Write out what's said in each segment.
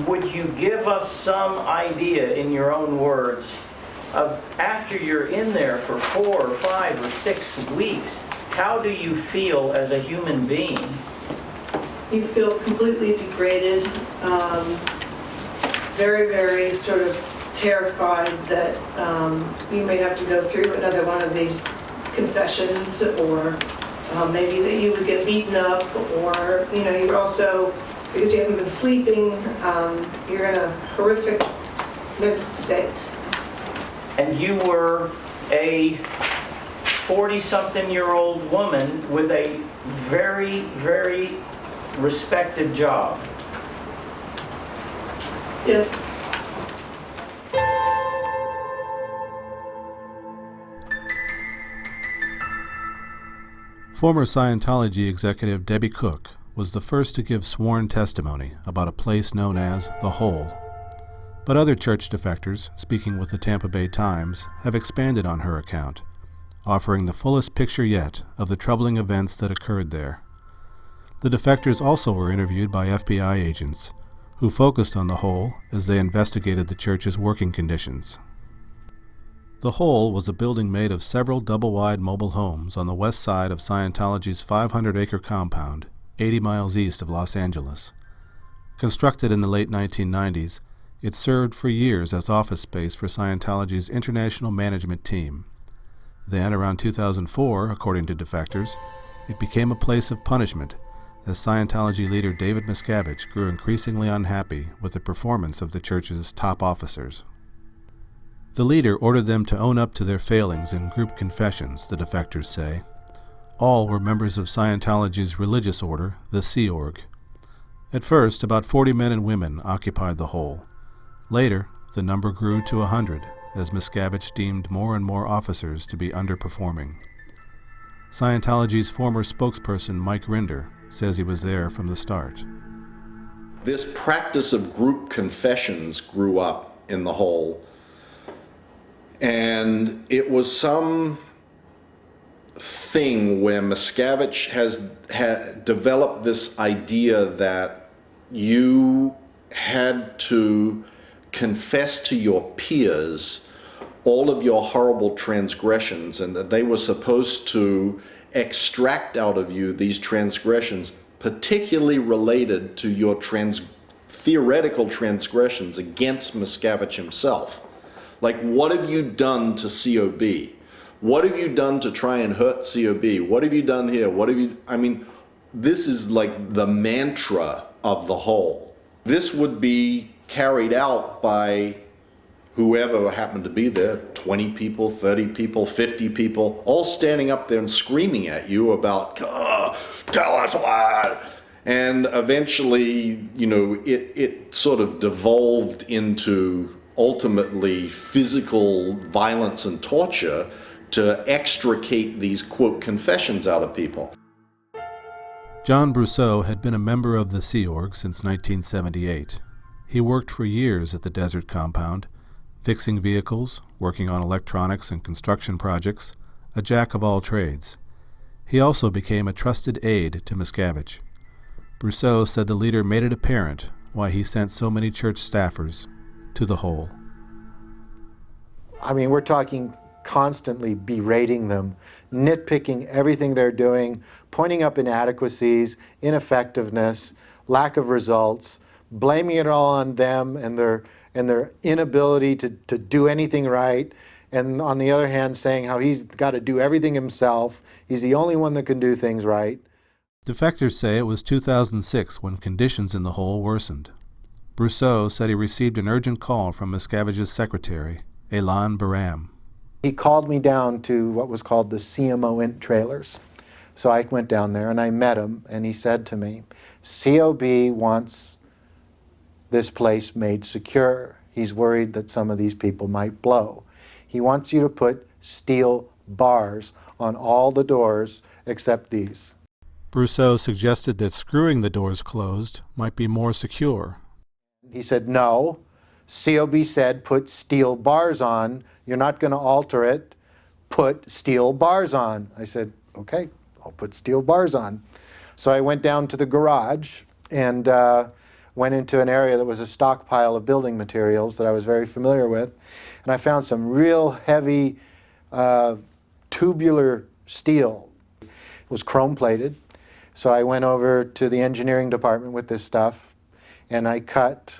would you give us some idea, in your own words, of after you're in there for 4 or 5 or 6 weeks, how do you feel as a human being? You feel completely degraded, very, very sort of terrified that you may have to go through another one of these confessions, or maybe that you would get beaten up, or, you know, you're also, because you haven't been sleeping, you're in a horrific mental state. And you were a 40-something-year-old woman with a very, very respected job. Yes. Former Scientology executive Debbie Cook was the first to give sworn testimony about a place known as the Hole. But other church defectors, speaking with the Tampa Bay Times, have expanded on her account, offering the fullest picture yet of the troubling events that occurred there. The defectors also were interviewed by FBI agents, who focused on the Hole as they investigated the church's working conditions. The Hole was a building made of several double-wide mobile homes on the west side of Scientology's 500-acre compound, 80 miles east of Los Angeles. Constructed in the late 1990s, it served for years as office space for Scientology's international management team. Then, around 2004, according to defectors, it became a place of punishment as Scientology leader David Miscavige grew increasingly unhappy with the performance of the church's top officers. The leader ordered them to own up to their failings in group confessions, the defectors say. All were members of Scientology's religious order, the Sea Org. At first, about 40 men and women occupied the Hole. Later, the number grew to 100, as Miscavige deemed more and more officers to be underperforming. Scientology's former spokesperson, Mike Rinder, says he was there from the start. This practice of group confessions grew up in the Hole, and it was some thing where Miscavige had developed this idea that you had to confess to your peers all of your horrible transgressions, and that they were supposed to extract out of you these transgressions, particularly related to your theoretical transgressions against Miscavige himself. Like, what have you done to COB? What have you done to try and hurt COB? What have you done here? I mean, this is like the mantra of the Hole. This would be carried out by whoever happened to be there, 20 people, 30 people, 50 people, all standing up there and screaming at you about, tell us what. And eventually, you know, it sort of devolved into ultimately physical violence and torture to extricate these, quote, confessions out of people. John Brousseau had been a member of the Sea Org since 1978. He worked for years at the desert compound, fixing vehicles, working on electronics and construction projects, a jack of all trades. He also became a trusted aide to Miscavige. Brousseau said the leader made it apparent why he sent so many church staffers to the Hole. I mean, we're talking constantly berating them, nitpicking everything they're doing, pointing up inadequacies, ineffectiveness, lack of results, blaming it all on them and their inability to do anything right, and on the other hand saying how he's got to do everything himself, he's the only one that can do things right. Defectors say it was 2006 when conditions in the Hole worsened. Brousseau said he received an urgent call from Miscavige's secretary, Elan Baram. He called me down to what was called the CMO Int trailers. So I went down there and I met him, and he said to me, COB wants this place made secure. He's worried that some of these people might blow. He wants you to put steel bars on all the doors except these. Brousseau suggested that screwing the doors closed might be more secure. He said, no. COB said, put steel bars on. You're not going to alter it. Put steel bars on. I said, okay, I'll put steel bars on. So I went down to the garage, and went into an area that was a stockpile of building materials that I was very familiar with, and I found some real heavy tubular steel. It was chrome plated. So I went over to the engineering department with this stuff, and I cut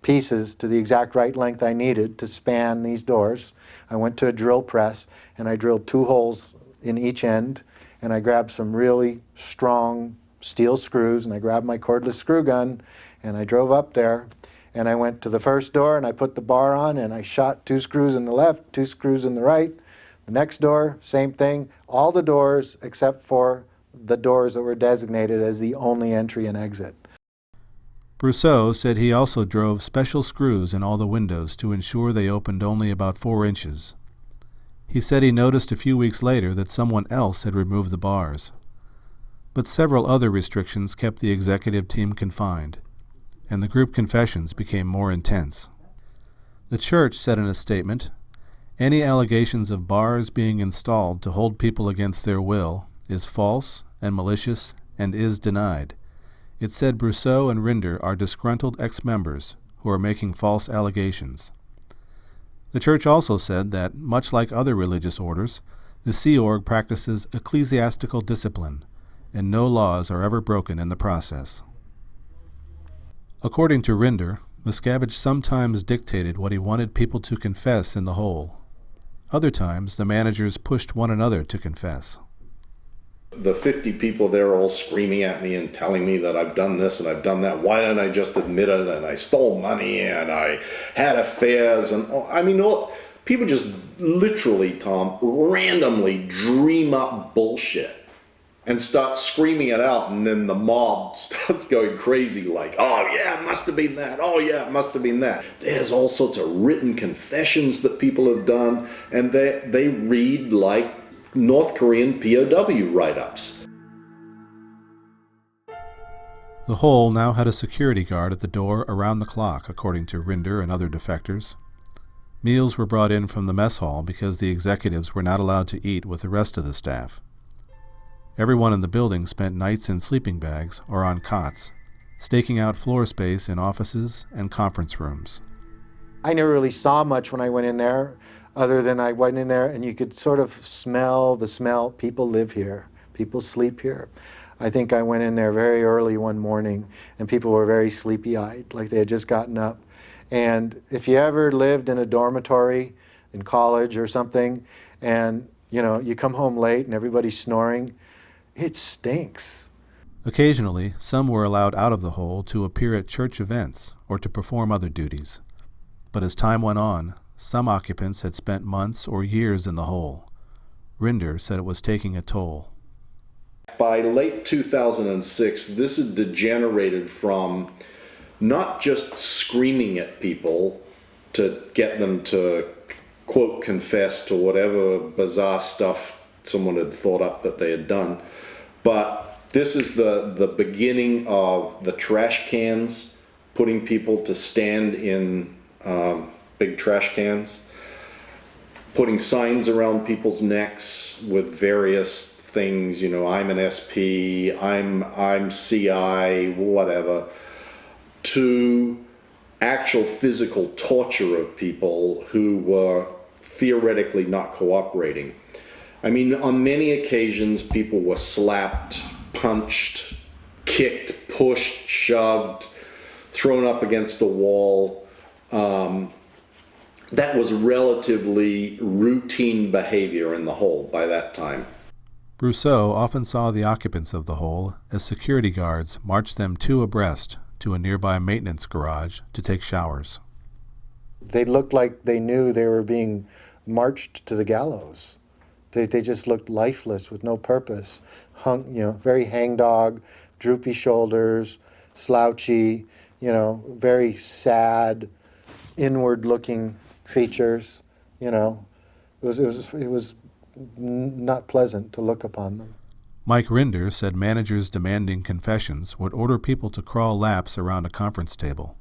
pieces to the exact right length I needed to span these doors. I went to a drill press, and I drilled 2 holes in each end, and I grabbed some really strong steel screws, and I grabbed my cordless screw gun, and I drove up there, and I went to the first door, and I put the bar on, and I shot 2 screws in the left, 2 screws in the right. The next door, same thing. All the doors except for the doors that were designated as the only entry and exit. Brousseau said he also drove special screws in all the windows to ensure they opened only about 4 inches. He said he noticed a few weeks later that someone else had removed the bars. But several other restrictions kept the executive team confined, and the group confessions became more intense. The church said in a statement, "Any allegations of bars being installed to hold people against their will is false and malicious and is denied." It said Brousseau and Rinder are disgruntled ex-members who are making false allegations. The church also said that, much like other religious orders, the Sea Org practices ecclesiastical discipline, and no laws are ever broken in the process. According to Rinder, Miscavige sometimes dictated what he wanted people to confess in the hole. Other times, the managers pushed one another to confess. The 50 people there all screaming at me and telling me that I've done this and I've done that. Why didn't I just admit it? And I stole money and I had affairs. And I mean, people just literally, Tom, randomly dream up bullshit and start screaming it out. And then the mob starts going crazy like, oh yeah, it must have been that. Oh yeah, it must have been that. There's all sorts of written confessions that people have done. And they read like North Korean POW write-ups. The hole now had a security guard at the door around the clock, according to Rinder and other defectors. Meals were brought in from the mess hall because the executives were not allowed to eat with the rest of the staff. Everyone in the building spent nights in sleeping bags or on cots, staking out floor space in offices and conference rooms. I never really saw much when I went in there, other than I went in there and you could sort of smell the smell. People live here. People sleep here. I think I went in there very early one morning and people were very sleepy-eyed, like they had just gotten up. And if you ever lived in a dormitory in college or something, and you come home late and everybody's snoring, it stinks. Occasionally, some were allowed out of the hole to appear at church events or to perform other duties. But as time went on, some occupants had spent months or years in the hole. Rinder said it was taking a toll. By late 2006, this had degenerated from not just screaming at people to get them to, quote, confess to whatever bizarre stuff someone had thought up that they had done, but this is the beginning of the trash cans, putting people to stand in big trash cans, putting signs around people's necks with various things, I'm an SP, I'm CI, whatever, to actual physical torture of people who were theoretically not cooperating. I mean, on many occasions, people were slapped, punched, kicked, pushed, shoved, thrown up against a wall. That was relatively routine behavior in the hole by that time. Brousseau often saw the occupants of the hole as security guards marched them 2 abreast to a nearby maintenance garage to take showers. They looked like they knew they were being marched to the gallows. They just looked lifeless with no purpose. Very hangdog, droopy shoulders, slouchy, very sad, inward-looking features. It was not pleasant to look upon them. Mike Rinder said managers demanding confessions would order people to crawl laps around a conference table.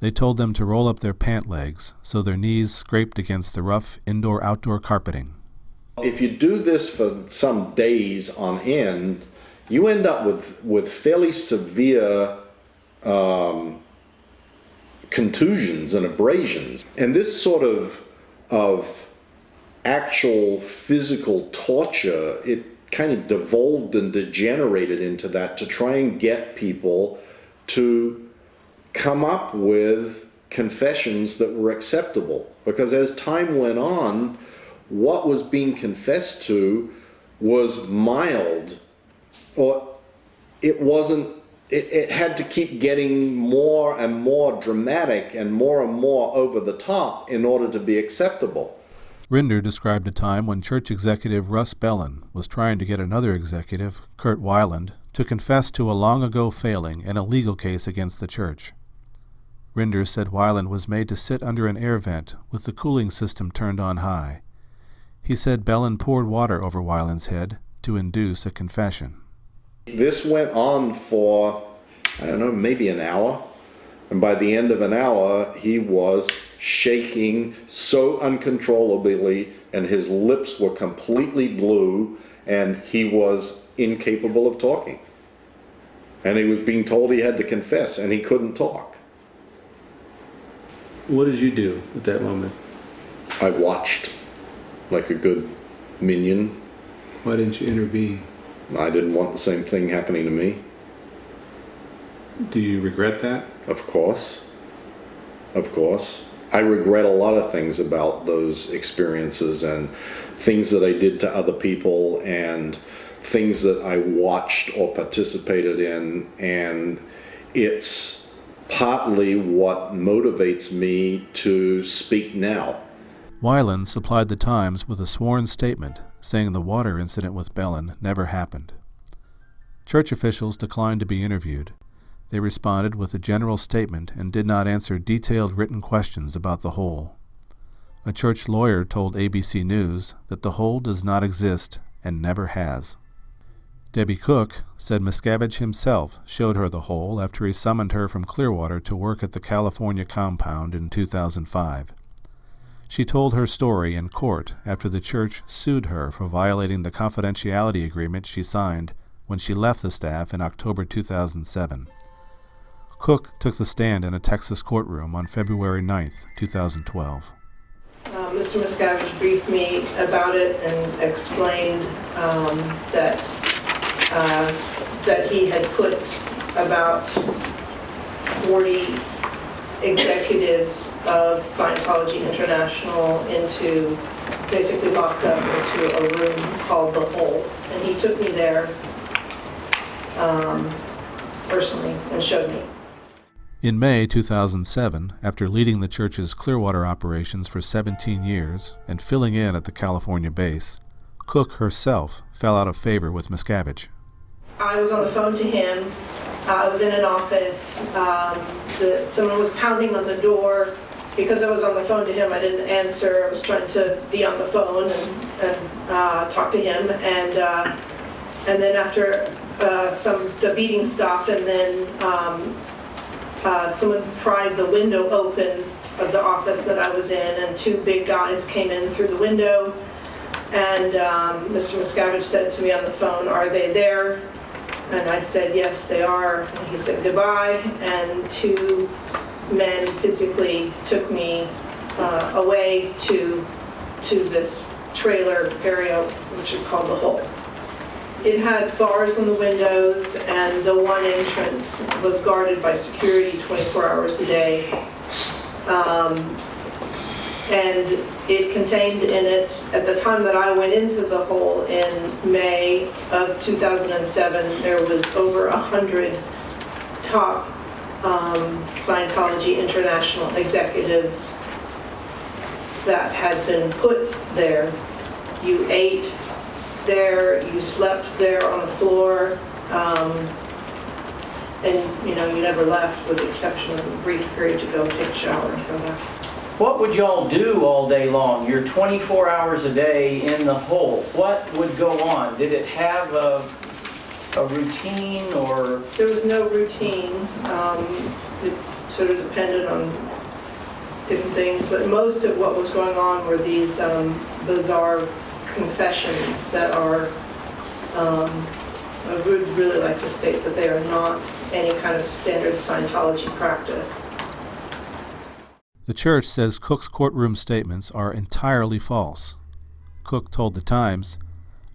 They told them to roll up their pant legs so their knees scraped against the rough indoor-outdoor carpeting. If you do this for some days on end, you end up with fairly severe contusions and abrasions. And this sort of actual physical torture, it kind of devolved and degenerated into that to try and get people to come up with confessions that were acceptable. Because as time went on, what was being confessed to was mild, or it wasn't. It had to keep getting more and more dramatic and more over the top in order to be acceptable. Rinder described a time when church executive Russ Bellin was trying to get another executive, Kurt Weiland, to confess to a long-ago failing in a legal case against the church. Rinder said Weiland was made to sit under an air vent with the cooling system turned on high. He said Bellin poured water over Weiland's head to induce a confession. This went on for, I don't know, maybe an hour. And by the end of an hour, he was shaking so uncontrollably, and his lips were completely blue, and he was incapable of talking. And he was being told he had to confess, and he couldn't talk. What did you do at that moment? I watched like a good minion. Why didn't you intervene? I didn't want the same thing happening to me. Do you regret that? Of course. Of course. I regret a lot of things about those experiences and things that I did to other people and things that I watched or participated in, and it's partly what motivates me to speak now. Weiland supplied the Times with a sworn statement saying the water incident with Bellin never happened. Church officials declined to be interviewed. They responded with a general statement and did not answer detailed written questions about the hole. A church lawyer told ABC News that the hole does not exist and never has. Debbie Cook said Miscavige himself showed her the hole after he summoned her from Clearwater to work at the California compound in 2005. She told her story in court after the church sued her for violating the confidentiality agreement she signed when she left the staff in October 2007. Cook took the stand in a Texas courtroom on February 9, 2012. Mr. Miscavige briefed me about it and explained that he had put about 40 executives of Scientology International basically locked up into a room called The Hole. And he took me there personally and showed me. In May 2007, after leading the church's Clearwater operations for 17 years and filling in at the California base, Cook herself fell out of favor with Miscavige. I was on the phone to him. I was in an office. Someone was pounding on the door. Because I was on the phone to him, I didn't answer. I was trying to be on the phone and talk to him. And then after the beating stopped, and then someone pried the window open of the office that I was in, and two big guys came in through the window. And Mr. Miscavige said to me on the phone, "Are they there?" And I said, "Yes, they are." And he said, "Goodbye." And two men physically took me away to this trailer area, which is called The Hole. It had bars on the windows, and the one entrance was guarded by security 24 hours a day. And it contained in it, at the time that I went into The Hole in May of 2007, there was over 100 top Scientology International executives that had been put there. You ate there, you slept there on the floor, and you never left with the exception of a brief period to go take a shower and go back. What would y'all do all day long? You're 24 hours a day in The Hole. What would go on? Did it have a routine, or? There was no routine. It sort of depended on different things, but most of what was going on were these bizarre confessions that are I would really like to state that they are not any kind of standard Scientology practice. The church says Cook's courtroom statements are entirely false. Cook told the Times,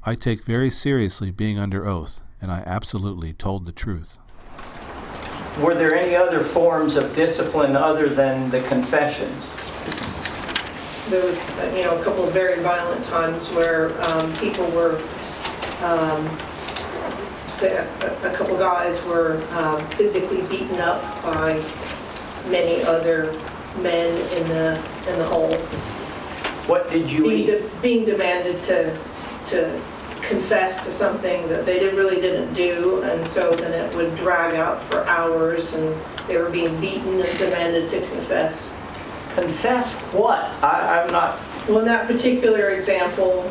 "I take very seriously being under oath, and I absolutely told the truth." Were there any other forms of discipline other than the confessions? There was, a couple of very violent times where people were, say a couple guys were physically beaten up by many other men in the hole. What did you eat? Being demanded to confess to something that they really didn't do, and so then it would drag out for hours, and they were being beaten and demanded to confess. Confess what? I'm not... Well, in that particular example,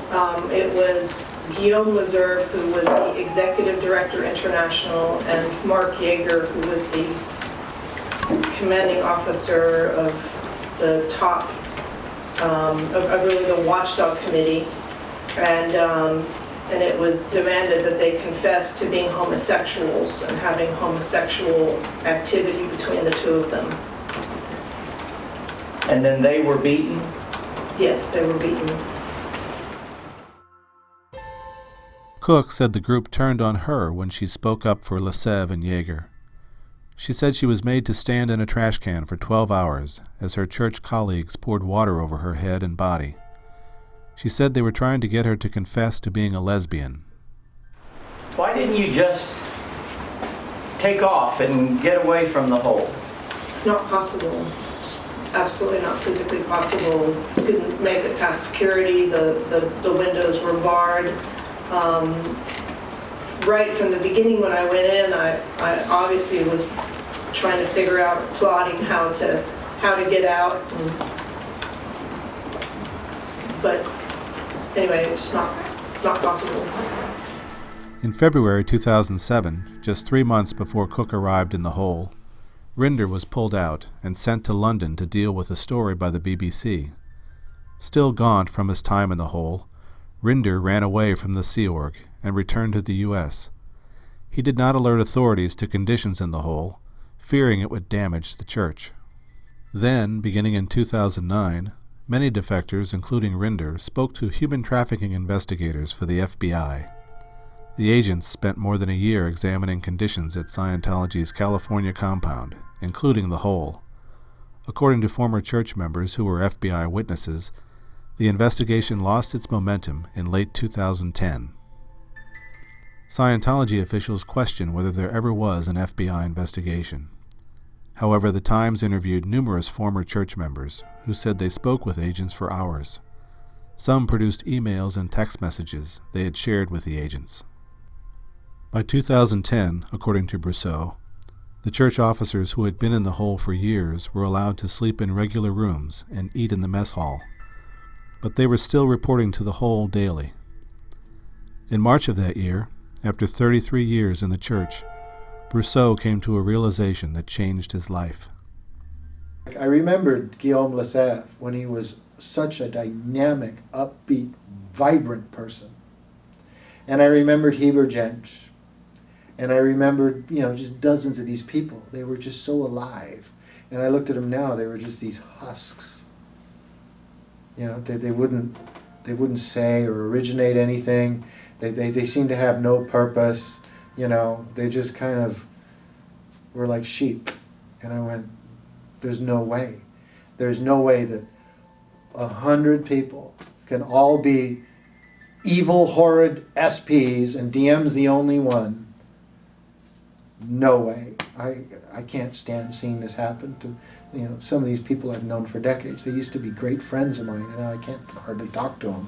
it was Guillaume Lazare, who was the Executive Director International, and Mark Yeager, who was the commanding officer of the top, of really the watchdog committee. And it was demanded that they confess to being homosexuals and having homosexual activity between the two of them. And then they were beaten? Yes, they were beaten. Cook said the group turned on her when she spoke up for Lasev and Yeager. She said she was made to stand in a trash can for 12 hours as her church colleagues poured water over her head and body. She said they were trying to get her to confess to being a lesbian. Why didn't you just take off and get away from the hole? Not possible. It's absolutely not physically possible. Couldn't make it past security. The windows were barred. Right from the beginning when I went in, I obviously was trying to figure out, plotting how to get out. But anyway, it's not possible. In February 2007, just 3 months before Cook arrived in the hole, Rinder was pulled out and sent to London to deal with a story by the BBC. Still gaunt from his time in the hole, Rinder ran away from the Sea Org and returned to the U.S. He did not alert authorities to conditions in the hole, fearing it would damage the church. Then, beginning in 2009, many defectors, including Rinder, spoke to human trafficking investigators for the FBI. The agents spent more than a year examining conditions at Scientology's California compound, including the hole. According to former church members who were FBI witnesses, the investigation lost its momentum in late 2010. Scientology officials question whether there ever was an FBI investigation. However, the Times interviewed numerous former church members who said they spoke with agents for hours. Some produced emails and text messages they had shared with the agents. By 2010, according to Buco, the church officers who had been in the hole for years were allowed to sleep in regular rooms and eat in the mess hall, but they were still reporting to the hole daily. In March of that year, after 33 years in the church, Buco came to a realization that changed his life. I remembered Guillaume Lasev when he was such a dynamic, upbeat, vibrant person. And I remembered Heber Jensch. And I remembered, just dozens of these people. They were just so alive. And I looked at them now, they were just these husks. They wouldn't say or originate anything. They seemed to have no purpose. They just kind of were like sheep. And I went, there's no way. There's no way that 100 people can all be evil, horrid SPs and DM's the only one. No way. I can't stand seeing this happen to some of these people I've known for decades. They used to be great friends of mine, and now I can't hardly talk to them.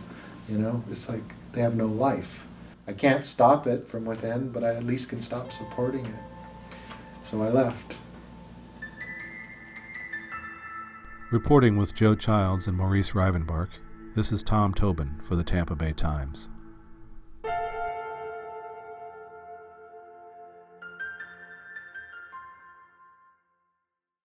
It's like they have no life. I can't stop it from within, but I at least can stop supporting it. So I left. Reporting with Joe Childs and Maurice Rivenbark, this is Tom Tobin for the Tampa Bay Times.